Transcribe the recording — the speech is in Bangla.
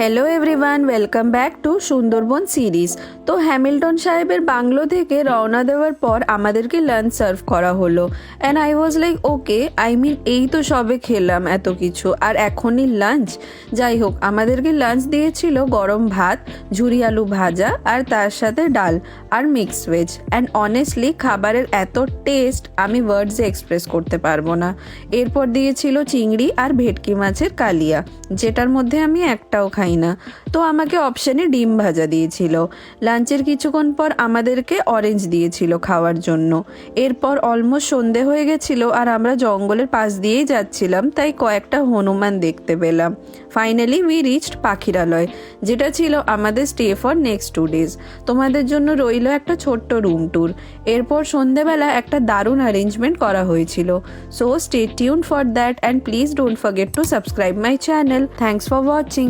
Hello everyone, welcome back to Sundarban series. তো হ্যামিল্টন সাহেবের বাংলো থেকে রওনা দেওয়ার পর আমাদেরকে লাঞ্চ সার্ভ করা হলো and I was like okay, এই তো সবে খেলাম এত কিছু আর এখনই লাঞ্চ। যাই হোক, আমাদেরকে লাঞ্চ দিয়েছিল গরম ভাত, ঝুরি আলু ভাজা আর তার সাথে ডাল আর মিক্সড ভেজ। অ্যান্ড অনেস্টলি খাবারের এত টেস্ট আমি ওয়ার্ডসে এক্সপ্রেস করতে পারবো না। এরপর দিয়েছিল চিংড়ি আর ভেটকি মাছের কালিয়া, যেটার মধ্যে আমি একটাও খাই না। তো আমাকে অপশানে ডিম ভাজা দিয়েছিল। লাঞ্চের কিছুক্ষণ পর আমাদেরকে অরেঞ্জ দিয়েছিল খাওয়ার জন্য। এরপর অলমোস্ট সন্ধে হয়ে গেছিল আর আমরা জঙ্গলের পাশ দিয়েই যাচ্ছিলাম, তাই কয়েকটা হনুমান দেখতে পেলাম। ফাইনালি উই রিচড পাখিরালয়, যেটা ছিল আমাদের স্টে ফর নেক্সট 2 days। তোমাদের জন্য রইল একটা ছোট্ট রুম ট্যুর। এরপর সন্ধেবেলা একটা দারুণ অ্যারেঞ্জমেন্ট করা হয়েছিল। So stay tune for that and please don't forget to subscribe my channel. Thanks for watching.